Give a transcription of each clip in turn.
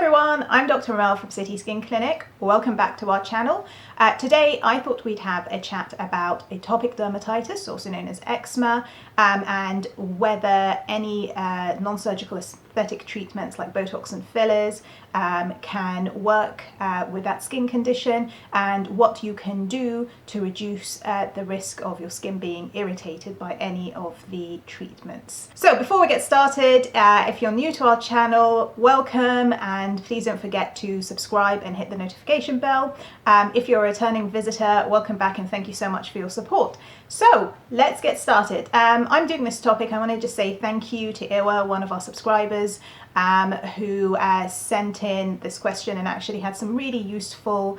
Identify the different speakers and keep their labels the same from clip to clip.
Speaker 1: everyone, I'm Dr. Mel from City Skin Clinic. Welcome back to our channel. Today I thought we'd have a chat about atopic dermatitis, also known as eczema, and whether any non-surgical aesthetic treatments like Botox and fillers can work with that skin condition, and what you can do to reduce the risk of your skin being irritated by any of the treatments. So before we get started, if you're new to our channel, welcome, and please don't forget to subscribe and hit the notification bell. If you're a returning visitor, welcome back and thank you so much for your support. So let's get started. I'm doing this topic. I want to just say thank you to Iwa, one of our subscribers, who sent in this question and actually had some really useful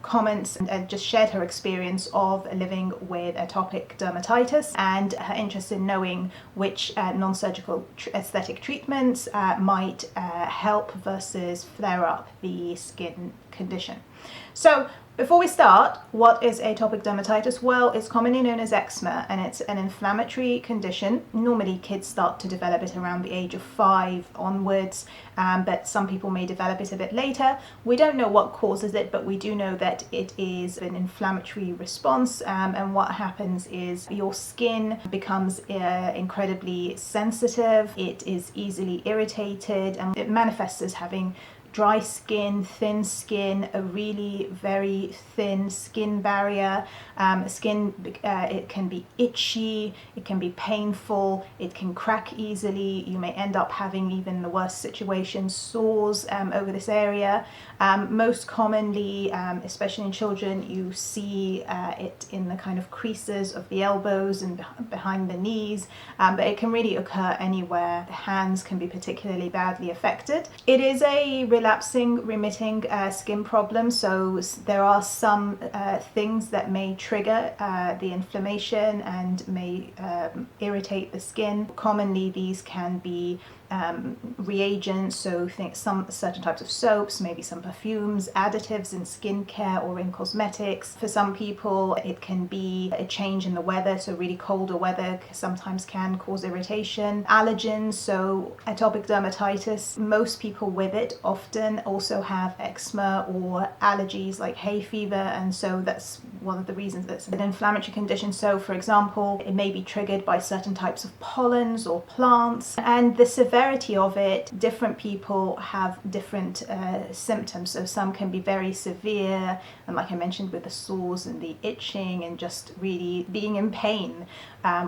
Speaker 1: comments and just shared her experience of living with atopic dermatitis and her interest in knowing which non-surgical aesthetic treatments might help versus flare up the skin condition. So before we start, what is atopic dermatitis? Well, it's commonly known as eczema, and it's an inflammatory condition. Normally kids start to develop it around the age of 5 onwards, but some people may develop it a bit later. We don't know what causes it, but we do know that it is an inflammatory response, and what happens is your skin becomes incredibly sensitive, it is easily irritated, and it manifests as having dry skin, thin skin, a really very thin skin barrier. It can be itchy, it can be painful, it can crack easily. You may end up having even the worst situations, sores over this area. Most commonly, especially in children, you see it in the kind of creases of the elbows and behind the knees, but it can really occur anywhere. The hands can be particularly badly affected. It is a relapsing, remitting skin problem, so there are some things that may trigger the inflammation and may irritate the skin. Commonly these can be reagents, so think some certain types of soaps, maybe some perfumes, additives in skincare or in cosmetics. For some people it can be a change in the weather, so really colder weather sometimes can cause irritation. Allergens, so atopic dermatitis, most people with it often also have eczema or allergies like hay fever, and so that's one of the reasons that's an inflammatory condition. So for example, it may be triggered by certain types of pollens or plants, and the severity of it, different people have different symptoms. So some can be very severe, and like I mentioned with the sores and the itching and just really being in pain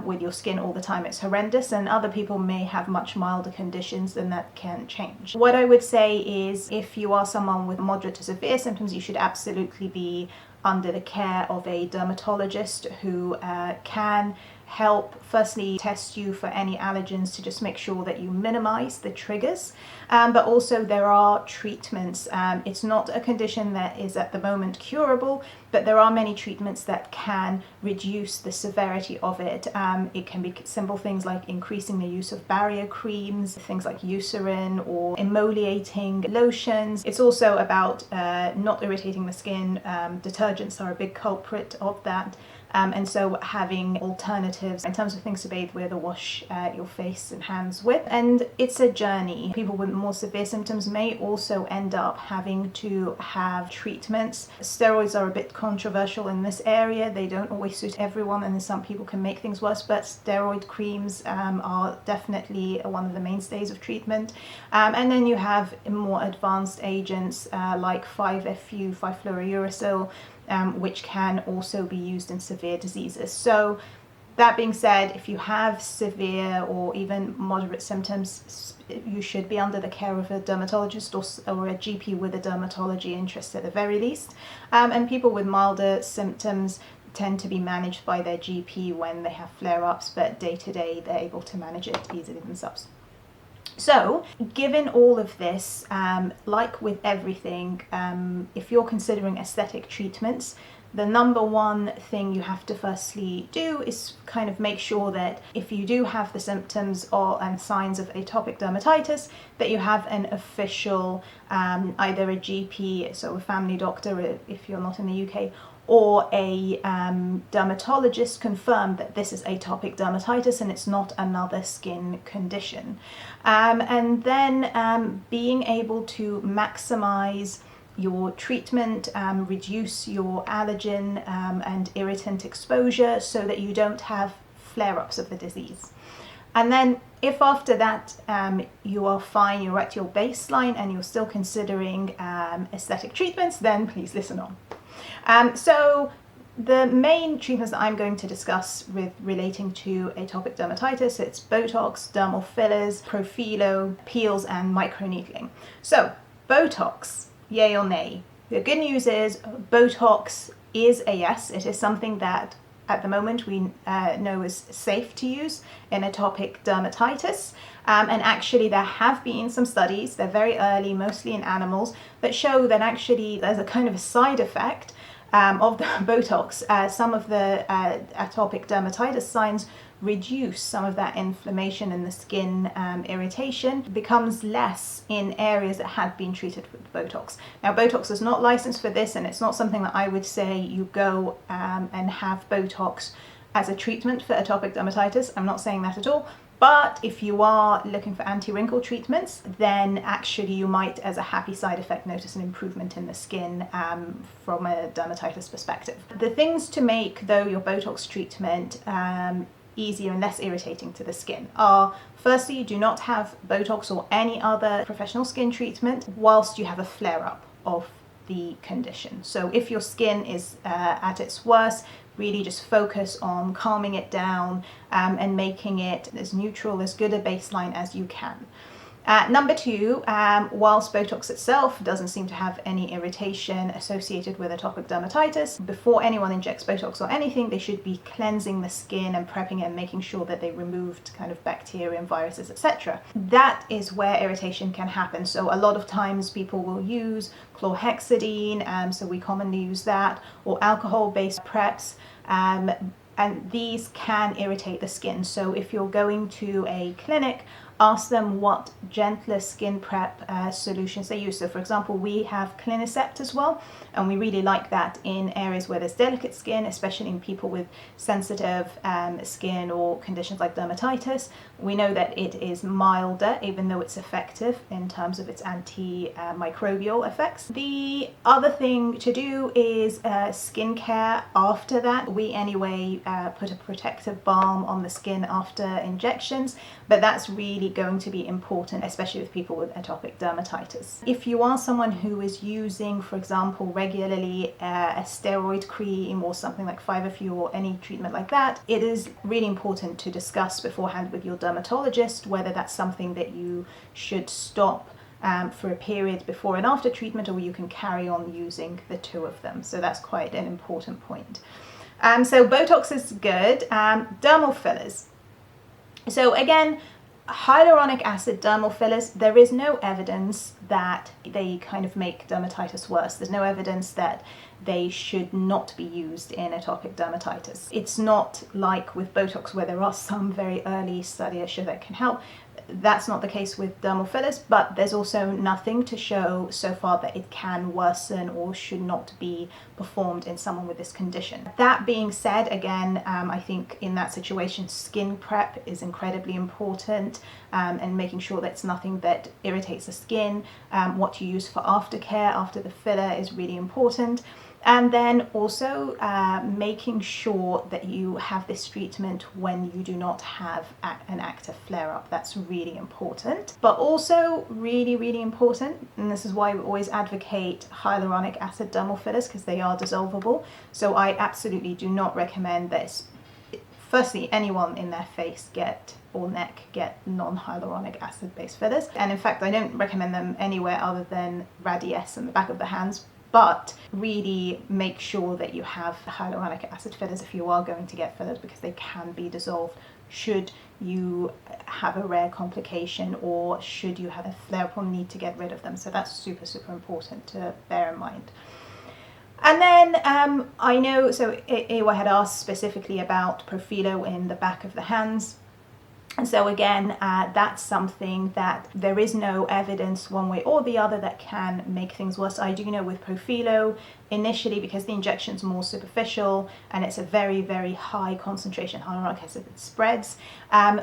Speaker 1: with your skin all the time, it's horrendous, and other people may have much milder conditions and that can change. What I would say is if you are someone with moderate to severe symptoms, you should absolutely be under the care of a dermatologist who can help firstly test you for any allergens to just make sure that you minimize the triggers, but also there are treatments. It's not a condition that is at the moment curable, but there are many treatments that can reduce the severity of it. It can be simple things like increasing the use of barrier creams, things like Eucerin or emoliating lotions. It's also about not irritating the skin. Detergents are a big culprit of that. And so having alternatives in terms of things to bathe with or wash your face and hands with. And it's a journey. People with more severe symptoms may also end up having to have treatments. Steroids are a bit controversial in this area. They don't always suit everyone, and some people can make things worse, but steroid creams are definitely one of the mainstays of treatment. And then you have more advanced agents like 5-FU, 5-fluorouracil, which can also be used in severe diseases. So that being said, if you have severe or even moderate symptoms, you should be under the care of a dermatologist or a GP with a dermatology interest at the very least. And people with milder symptoms tend to be managed by their GP when they have flare-ups, but day to day they're able to manage it easily themselves. So, given all of this, like with everything, if you're considering aesthetic treatments, the number one thing you have to firstly do is kind of make sure that if you do have the symptoms and signs of atopic dermatitis, that you have an official, either a GP, so a family doctor if you're not in the UK, or a dermatologist confirm that this is atopic dermatitis and it's not another skin condition. And then being able to maximize your treatment, reduce your allergen and irritant exposure so that you don't have flare-ups of the disease. And then if after that you are fine, you're at your baseline and you're still considering aesthetic treatments, then please listen on. So the main treatments that I'm going to discuss with relating to atopic dermatitis, it's Botox, dermal fillers, Profhilo, peels and microneedling. So Botox, yay or nay? The good news is Botox is a yes. It is something that at the moment we know is safe to use in atopic dermatitis. And actually there have been some studies, they're very early, mostly in animals, that show that actually there's a kind of a side effect of the Botox. Some of the atopic dermatitis signs reduce some of that inflammation in the skin, irritation becomes less in areas that had been treated with Botox. Now Botox is not licensed for this, and it's not something that I would say you go and have Botox as a treatment for atopic dermatitis. I'm not saying that at all. But if you are looking for anti-wrinkle treatments, then actually you might, as a happy side effect, notice an improvement in the skin from a dermatitis perspective. The things to make, though, your Botox treatment easier and less irritating to the skin are, firstly, do not have Botox or any other professional skin treatment whilst you have a flare-up of the condition. So if your skin is at its worst, really just focus on calming it down and making it as neutral, as good a baseline as you can. Number two, whilst Botox itself doesn't seem to have any irritation associated with atopic dermatitis, before anyone injects Botox or anything, they should be cleansing the skin and prepping it and making sure that they removed kind of bacteria and viruses, etc. That is where irritation can happen. So a lot of times people will use chlorhexidine, so we commonly use that, or alcohol-based preps. And these can irritate the skin. So if you're going to a clinic, ask them what gentler skin prep solutions they use. So for example, we have Clinicept as well, and we really like that in areas where there's delicate skin, especially in people with sensitive skin or conditions like dermatitis. We know that it is milder, even though it's effective in terms of its antimicrobial effects. The other thing to do is skincare after that. We anyway put a protective balm on the skin after injections, but that's really going to be important, especially with people with atopic dermatitis. If you are someone who is using, for example, regularly a steroid cream or something like 5FU or any treatment like that, it is really important to discuss beforehand with your dermatologist whether that's something that you should stop for a period before and after treatment, or you can carry on using the two of them. So that's quite an important point. So Botox is good. Dermal fillers. So again, hyaluronic acid dermal fillers, there is no evidence that they kind of make dermatitis worse. There's no evidence that they should not be used in atopic dermatitis. It's not like with Botox where there are some very early studies that show that can help. That's not the case with dermal fillers, but there's also nothing to show so far that it can worsen or should not be performed in someone with this condition. That being said, again, I think in that situation, skin prep is incredibly important, and making sure that it's nothing that irritates the skin. What you use for aftercare after the filler is really important. And then also making sure that you have this treatment when you do not have an active flare-up. That's really important. But also really, really important, and this is why we always advocate hyaluronic acid dermal fillers, because they are dissolvable. So I absolutely do not recommend this. Firstly, anyone in their face or neck get non-hyaluronic acid based fillers. And in fact, I don't recommend them anywhere other than Radiesse in the back of the hands. But really make sure that you have hyaluronic acid fillers if you are going to get fillers, because they can be dissolved should you have a rare complication or should you have a flare-up or need to get rid of them. So that's super, super important to bear in mind. And then I know, so Ewa had asked specifically about Profhilo in the back of the hands. And so again, that's something that there is no evidence one way or the other that can make things worse. I do know with Profhilo, initially, because the injection's more superficial and it's a very, very high concentration hyaluronic acid that spreads.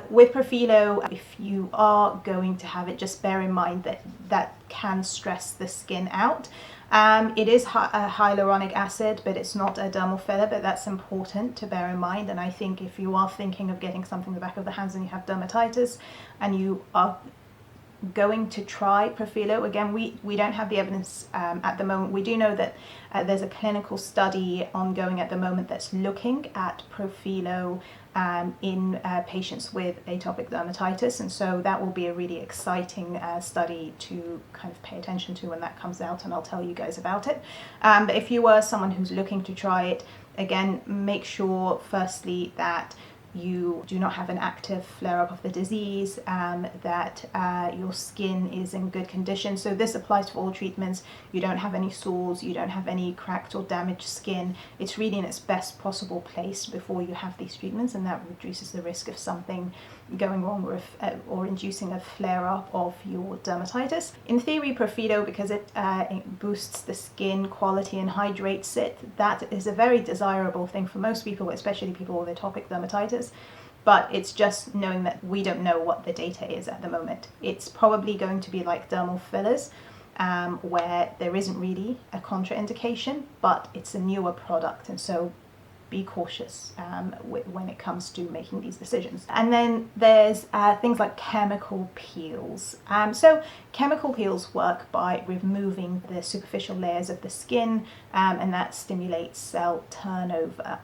Speaker 1: With Profhilo, if you are going to have it, just bear in mind that that can stress the skin out. It is a hyaluronic acid, but it's not a dermal filler, but that's important to bear in mind. And I think if you are thinking of getting something in the back of the hands and you have dermatitis and you are going to try Profhilo, again, we don't have the evidence at the moment. We do know that there's a clinical study ongoing at the moment that's looking at Profhilo in patients with atopic dermatitis, and so that will be a really exciting study to kind of pay attention to when that comes out, and I'll tell you guys about it. But if you were someone who's looking to try it, again, make sure firstly that you do not have an active flare-up of the disease, that your skin is in good condition. So this applies to all treatments. You don't have any sores, you don't have any cracked or damaged skin. It's really in its best possible place before you have these treatments, and that reduces the risk of something going wrong or inducing a flare-up of your dermatitis. In theory, Profhilo, because it boosts the skin quality and hydrates it, that is a very desirable thing for most people, especially people with atopic dermatitis. But it's just knowing that we don't know what the data is at the moment. It's probably going to be like dermal fillers, where there isn't really a contraindication, but it's a newer product, and so be cautious when it comes to making these decisions. And then there's things like chemical peels. So chemical peels work by removing the superficial layers of the skin, and that stimulates cell turnover.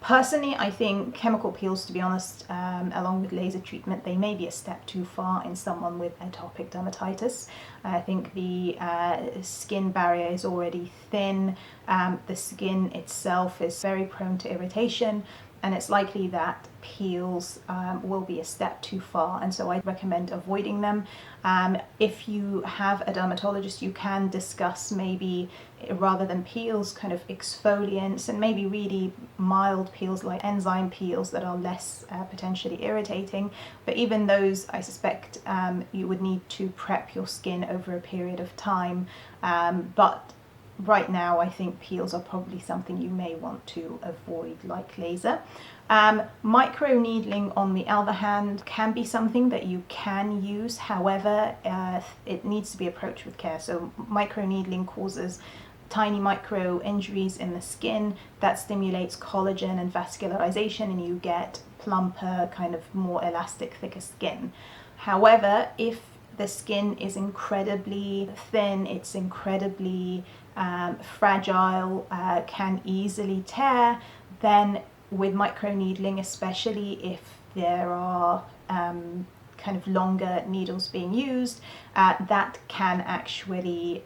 Speaker 1: Personally, I think chemical peels, to be honest, along with laser treatment, they may be a step too far in someone with atopic dermatitis. I think the skin barrier is already thin, the skin itself is very prone to irritation, and it's likely that peels will be a step too far, and so I recommend avoiding them. If you have a dermatologist, you can discuss maybe, rather than peels, kind of exfoliants, and maybe really mild peels like enzyme peels that are less potentially irritating. But even those, I suspect you would need to prep your skin over a period of time. But right now, I think peels are probably something you may want to avoid, like laser. Microneedling, on the other hand, can be something that you can use. However, it needs to be approached with care. So microneedling causes tiny micro injuries in the skin that stimulates collagen and vascularization, and you get plumper, kind of more elastic, thicker skin. However, if the skin is incredibly thin, it's incredibly fragile, can easily tear, then with microneedling, especially if there are kind of longer needles being used, that can actually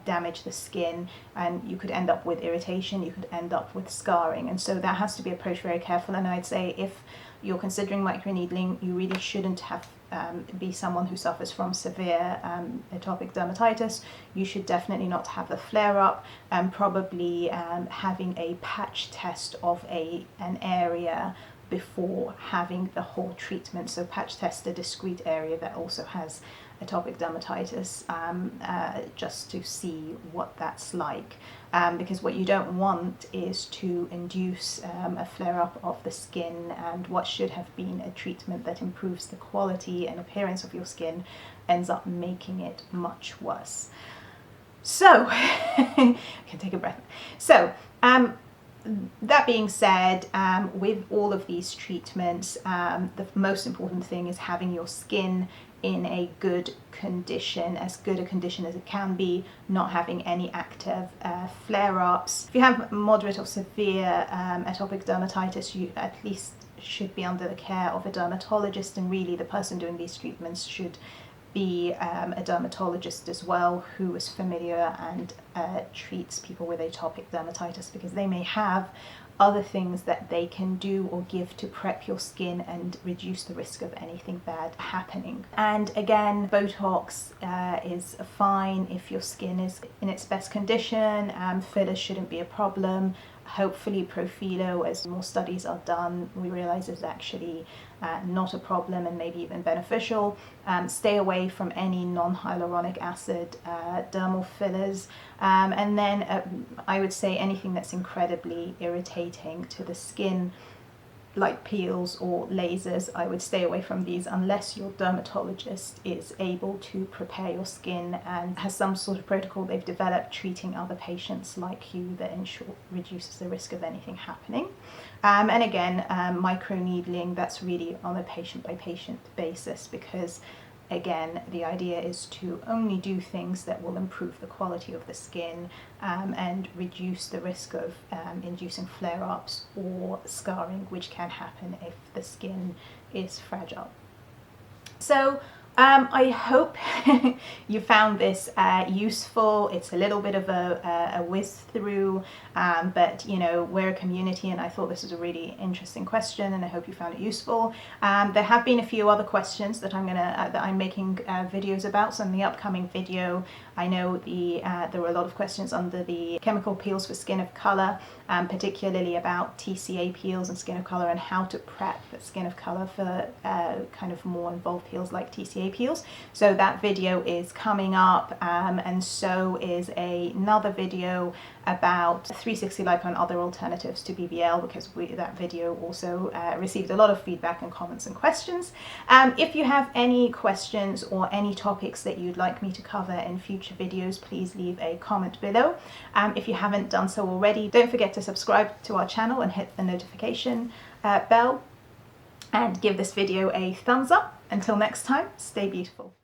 Speaker 1: damage the skin, and you could end up with irritation, you could end up with scarring, and so that has to be approached very careful. And I'd say if you're considering microneedling, you really shouldn't have be someone who suffers from severe atopic dermatitis. You should definitely not have a flare-up, and probably having a patch test of an area before having the whole treatment. So patch test a discrete area that also has atopic dermatitis, just to see what that's like. Because what you don't want is to induce a flare-up of the skin, and what should have been a treatment that improves the quality and appearance of your skin ends up making it much worse. So, I can take a breath. So, that being said, with all of these treatments, the most important thing is having your skin in a good condition, as good a condition as it can be, not having any active flare-ups. If you have moderate or severe atopic dermatitis, you at least should be under the care of a dermatologist, and really the person doing these treatments should be a dermatologist as well, who is familiar and treats people with atopic dermatitis, because they may have other things that they can do or give to prep your skin and reduce the risk of anything bad happening. And again, Botox is fine if your skin is in its best condition. Fillers shouldn't be a problem. hopefully Profhilo, as more studies are done, we realize is actually not a problem and maybe even beneficial. Stay away from any non-hyaluronic acid dermal fillers, and then I would say anything that's incredibly irritating to the skin, like peels or lasers. I would stay away from these unless your dermatologist is able to prepare your skin and has some sort of protocol they've developed treating other patients like you that in short reduces the risk of anything happening. And again, microneedling, that's really on a patient by patient basis, because again, the idea is to only do things that will improve the quality of the skin and reduce the risk of inducing flare-ups or scarring, which can happen if the skin is fragile. So I hope you found this useful. It's a little bit of a whiz through, but you know, we're a community and I thought this was a really interesting question and I hope you found it useful. There have been a few other questions that I'm making videos about. So in the upcoming video, I know there were a lot of questions under the chemical peels for skin of color, particularly about TCA peels and skin of color and how to prep skin of color for kind of more involved peels like TCA peels. So that video is coming up, and so is another video about 360 lipo and other alternatives to BBL, because that video also received a lot of feedback and comments and questions. If you have any questions or any topics that you'd like me to cover in future videos, please leave a comment below. If you haven't done so already, don't forget to subscribe to our channel and hit the notification bell, and give this video a thumbs up. Until next time, stay beautiful.